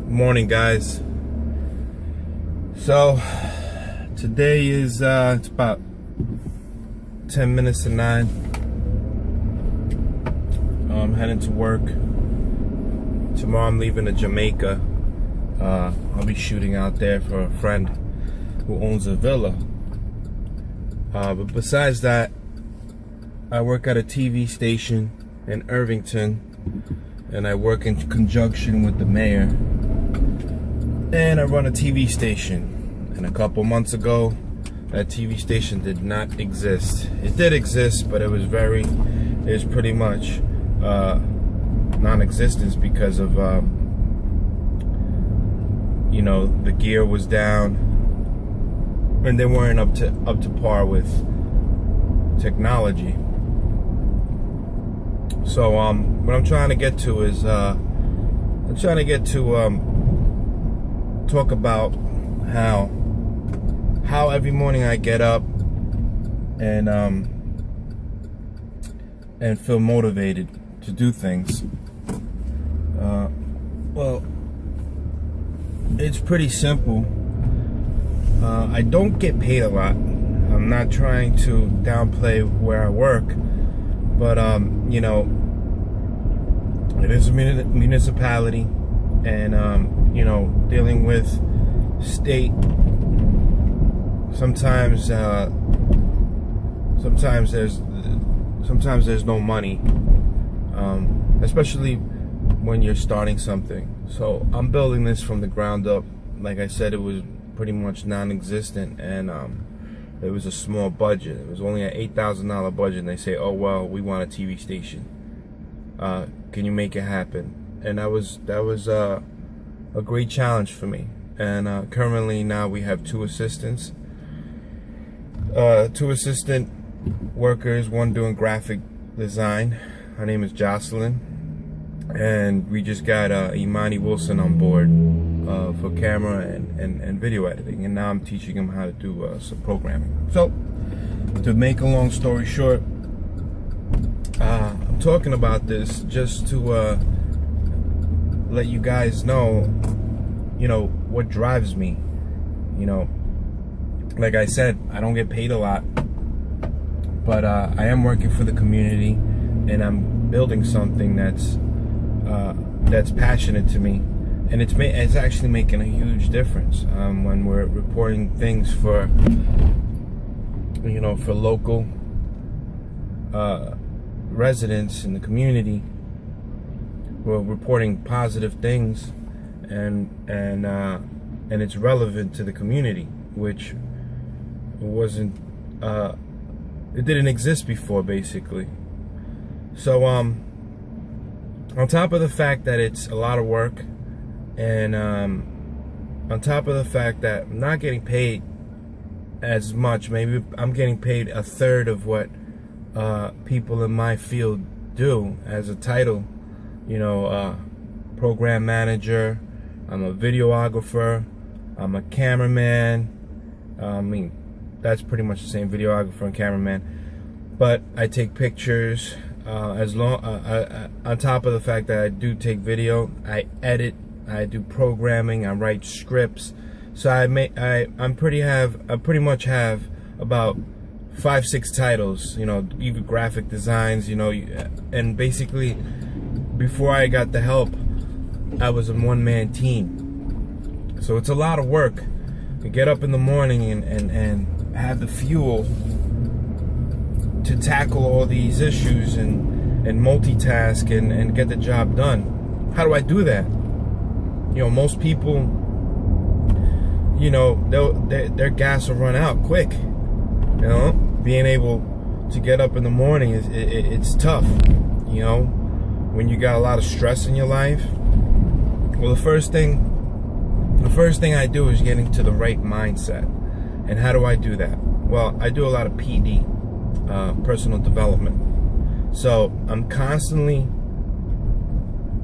Morning, guys. So today is it's about 10 minutes to 9. I'm heading to work. Tomorrow I'm leaving to Jamaica. I'll be shooting out there for a friend who owns a villa. But besides that, I work at a TV station in Irvington, and I work in conjunction with the mayor. And I run a TV station. And a couple months ago, that TV station did not exist. It did exist, but it was pretty much non-existence because of the gear was down, and they weren't up to par with technology. So what I'm trying to get to is talk about how every morning I get up and feel motivated to do things. Well, it's pretty simple. I don't get paid a lot. I'm not trying to downplay where I work, but it is a municipality, and dealing with state, sometimes there's no money, especially when you're starting something. So I'm building this from the ground up. Like I said, it was pretty much non-existent, and it was a small budget. It was only an $8,000 budget, and they say, oh well, we want a TV station, can you make it happen? And that was a great challenge for me. And currently now we have two assistant workers, one doing graphic design. Her name is Jocelyn, and we just got Imani Wilson on board for camera and video editing, and now I'm teaching him how to do some programming. So to make a long story short, I'm talking about this just to let you guys know what drives me. Like I said, I don't get paid a lot, but I am working for the community, and I'm building something that's passionate to me, and it's actually making a huge difference when we're reporting things for local residents in the community. We're reporting positive things, and it's relevant to the community, which wasn't it didn't exist before, basically. So on top of the fact that it's a lot of work, and on top of the fact that I'm not getting paid as much, maybe I'm getting paid a third of what people in my field do as a title, program manager, I'm a videographer, I'm a cameraman. I mean, that's pretty much the same, videographer and cameraman. But I take pictures. On top of the fact that I do take video, I edit, I do programming, I write scripts. So I pretty much have about 5-6 titles. Even graphic designs. And basically, before I got the help, I was a one-man team. So it's a lot of work to get up in the morning and have the fuel to tackle all these issues and multitask and get the job done. How do I do that? Most people, their gas will run out quick. Being able to get up in the morning it's tough. When you got a lot of stress in your life. Well, the first thing I do is get into the right mindset. And how do I do that? Well, I do a lot of PD, personal development. So I'm constantly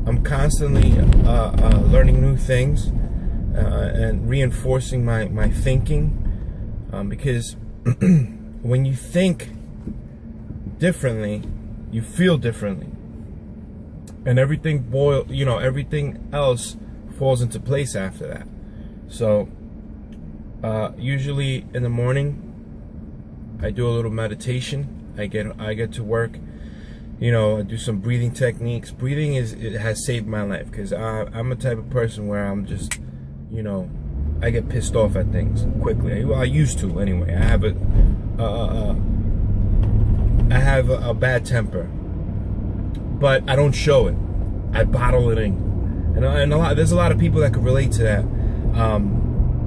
learning new things and reinforcing my thinking, because when you think differently, you feel differently, and everything else falls into place after that. So usually in the morning, I do a little meditation. I get to work. You know, I do some breathing techniques. Breathing it has saved my life, because I'm a type of person where I'm just, you know, I get pissed off at things quickly. I used to anyway. I have a bad temper, but I don't show it. I bottle it in, and there's a lot of people that could relate to that.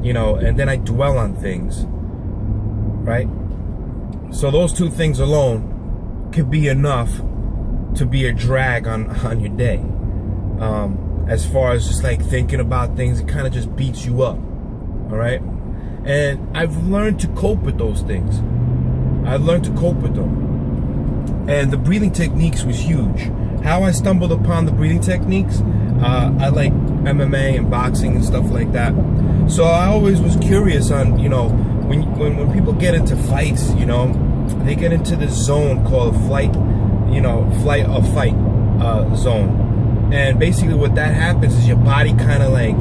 You know, and then I dwell on things, right? So those two things alone could be enough to be a drag on your day. As far as just like thinking about things, it kind of just beats you up. All right, and I've learned to cope with those things. I've learned to cope with them, and the breathing techniques was huge. How I stumbled upon the breathing techniques, I like MMA and boxing and stuff like that. So I always was curious on, you know, when people get into fights, you know, they get into this zone called flight or fight zone, and basically what that happens is your body kind of like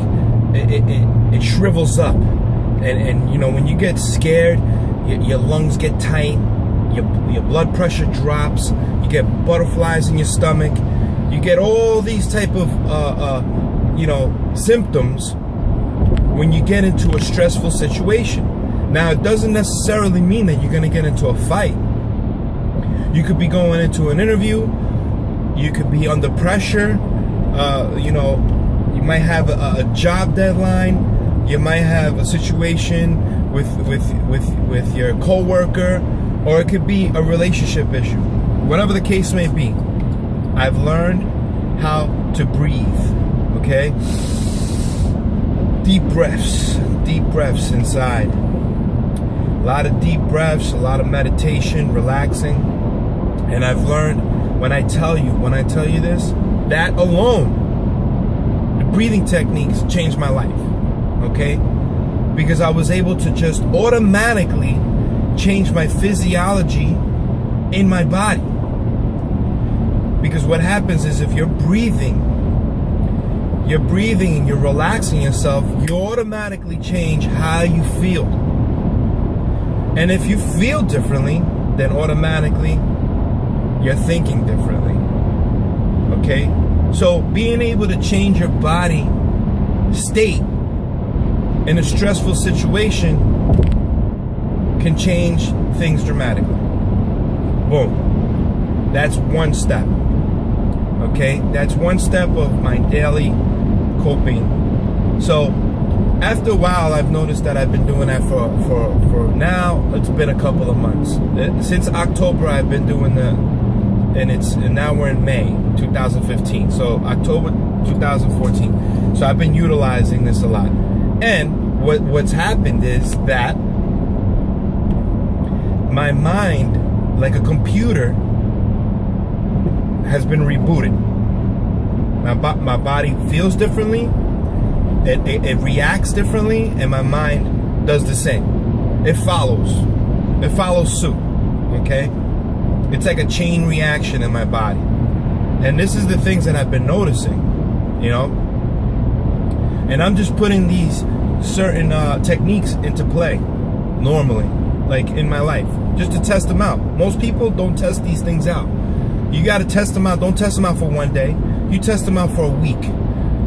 it shrivels up, and you know, when you get scared, your lungs get tight, your blood pressure drops, you get butterflies in your stomach, you get all these type of you know, symptoms when you get into a stressful situation. Now, it doesn't necessarily mean that you're going to get into a fight. You could be going into an interview, you could be under pressure, you know, you might have a job deadline, you might have a situation with your coworker, or it could be a relationship issue. Whatever the case may be, I've learned how to breathe, okay? Deep breaths inside. A lot of deep breaths, a lot of meditation, relaxing. And I've learned, when I tell you this, that alone, the breathing techniques changed my life, okay? Because I was able to just automatically change my physiology in my body. Because what happens is, if you're breathing and you're relaxing yourself, you automatically change how you feel. And if you feel differently, then automatically you're thinking differently. Okay? So being able to change your body state in a stressful situation can change things dramatically. Boom. That's one step. Okay? That's one step of my daily coping. So after a while, I've noticed that I've been doing that for now, it's been a couple of months. Since October, I've been doing and now we're in May 2015. So October 2014. So I've been utilizing this a lot. And what's happened is that my mind, like a computer, has been rebooted. My body feels differently, it reacts differently, and my mind does the same. It follows suit, okay? It's like a chain reaction in my body. And this is the things that I've been noticing, you know? And I'm just putting these certain techniques into play normally, like in my life, just to test them out. Most people don't test these things out. You got to test them out. Don't test them out for one day. You test them out for a week,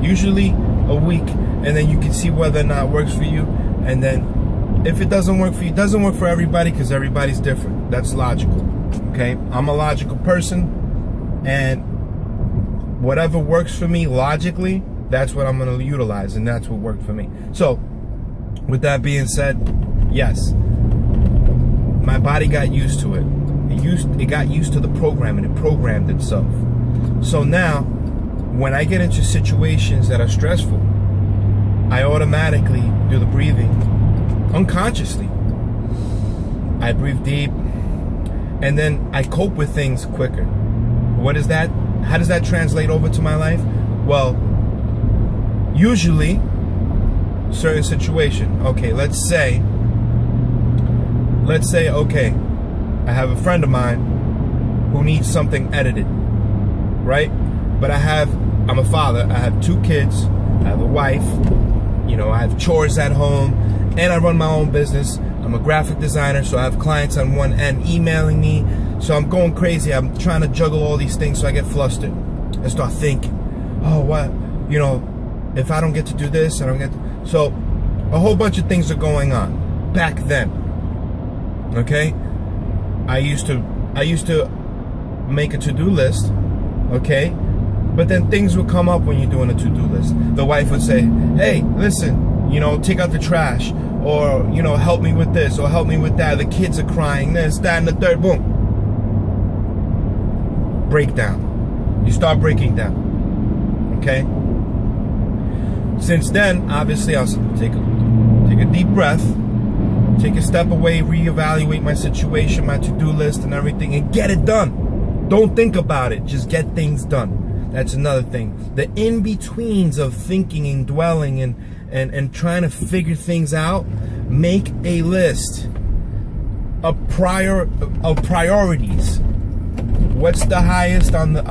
usually a week, and then you can see whether or not it works for you. And then if it doesn't work for you, it doesn't work for everybody, because everybody's different. That's logical, okay? I'm a logical person, and whatever works for me logically, that's what I'm going to utilize, and that's what worked for me. So with that being said, yes, my body got used to it. It got used to the program, and it programmed itself. So now, when I get into situations that are stressful, I automatically do the breathing unconsciously. I breathe deep, and then I cope with things quicker. What is that? How does that translate over to my life? Well, usually, certain situation. Okay, let's say, okay, I have a friend of mine who needs something edited, right? But I'm a father, I have 2 kids, I have a wife, you know, I have chores at home, and I run my own business. I'm a graphic designer, so I have clients on one end emailing me. So I'm going crazy. I'm trying to juggle all these things, so I get flustered. I start thinking, oh, what, you know, if I don't get to do this, I don't get to... So a whole bunch of things are going on back then. Okay? I used to make a to-do list, okay? But then things would come up when you're doing a to-do list. The wife would say, hey, listen, you know, take out the trash, or, you know, help me with this, or help me with that. The kids are crying, this, that, and the third. Boom. Breakdown. You start breaking down. Okay? Since then, obviously, I'll take a deep breath, take a step away, reevaluate my situation, my to-do list, and everything, and get it done. Don't think about it. Just get things done. That's another thing. The in-betweens of thinking and dwelling and trying to figure things out, make a list of priorities. What's the highest on the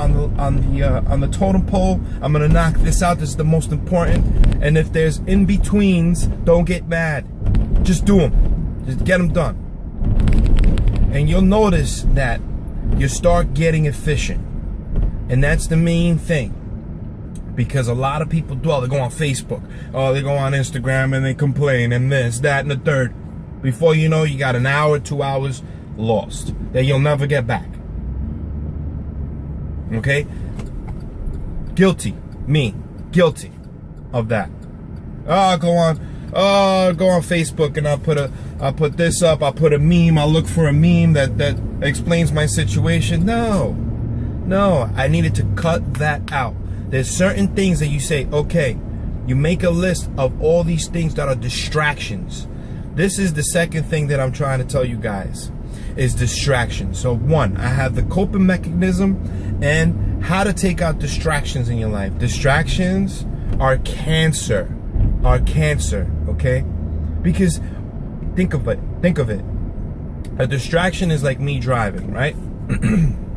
totem pole? I'm gonna knock this out. This is the most important. And if there's in-betweens, don't get mad. Just do them. Just get them done. And you'll notice that you start getting efficient. And that's the main thing. Because a lot of people dwell. They go on Facebook. Oh, they go on Instagram and they complain and this, that, and the third. Before you know, you got an hour, 2 hours lost that you'll never get back. Okay? Guilty. Me. Guilty of that. I'll go on Facebook and I'll put this up, I'll put a meme, I'll look for a meme that explains my situation. No, I needed to cut that out. There's certain things that you say, okay, you make a list of all these things that are distractions. This is the second thing that I'm trying to tell you guys, is distractions. So one, I have the coping mechanism and how to take out distractions in your life. Distractions are cancer, okay? Because think of it. A distraction is like me driving, right?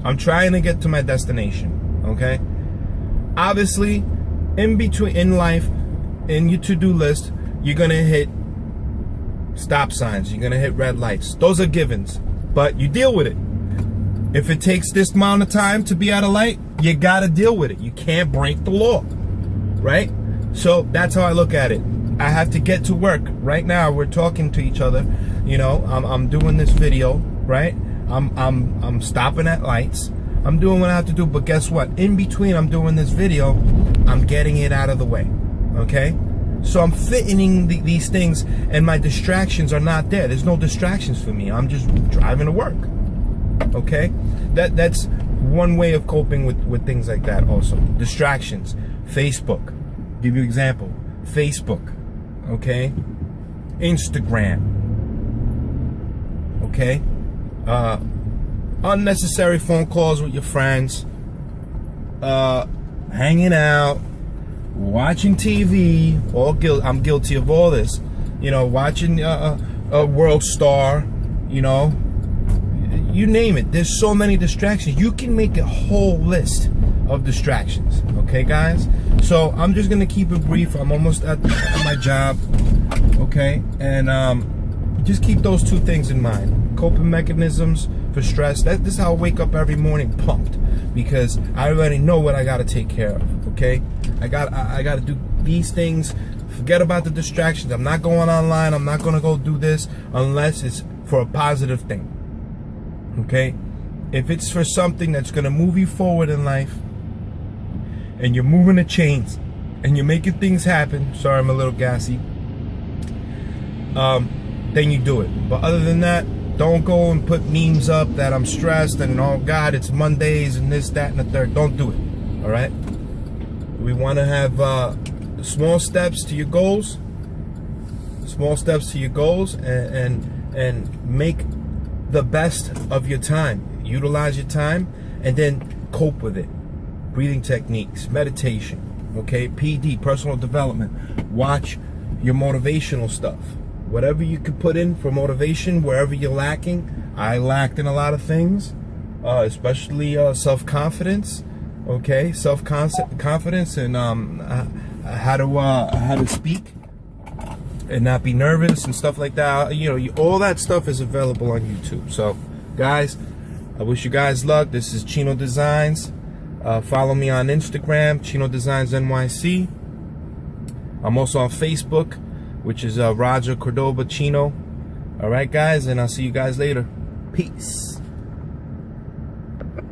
I'm trying to get to my destination, okay? Obviously, in life, in your to-do list, you're gonna hit stop signs, you're gonna hit red lights. Those are givens, but you deal with it. If it takes this amount of time to be at a light, you gotta deal with it. You can't break the law, right? So that's how I look at it. I have to get to work. Right now, we're talking to each other. You know, I'm doing this video, right? I'm stopping at lights. I'm doing what I have to do, but guess what? In between I'm doing this video, I'm getting it out of the way, okay? So I'm fitting these things, and my distractions are not there. There's no distractions for me. I'm just driving to work, okay? That's one way of coping with things like that also. Distractions. Facebook. Give you an example. Facebook, okay? Instagram, okay? Unnecessary phone calls with your friends, hanging out, watching TV. I'm guilty of all this. You know, watching a World Star. You know, you name it. There's so many distractions. You can make a whole list of distractions. Okay, guys. So I'm just gonna keep it brief. I'm almost at my job. Okay, and just keep those two things in mind. Coping mechanisms for stress. This is how I wake up every morning, pumped, because I already know what I got to take care of. Okay, I got to do these things. Forget about the distractions. I'm not going online. I'm not gonna go do this unless it's for a positive thing. Okay, if it's for something that's gonna move you forward in life, and you're moving the chains, and you're making things happen. Sorry, I'm a little gassy. Then you do it. But other than that, don't go and put memes up that I'm stressed and oh God, it's Mondays and this, that, and the third. Don't do it. All right. We want to have small steps to your goals. Small steps to your goals, and make the best of your time. Utilize your time, and then cope with it. Breathing techniques, meditation. Okay, PD, personal development. Watch your motivational stuff. Whatever you could put in for motivation, wherever you're lacking. I lacked in a lot of things, especially self-confidence. Okay, self-confidence and how to speak and not be nervous and stuff like that. You know, all that stuff is available on YouTube. So, guys, I wish you guys luck. This is Chino Designs. Follow me on Instagram, Chino Designs NYC. I'm also on Facebook, which is Roger Cordoba Chino. All right, guys, and I'll see you guys later. Peace.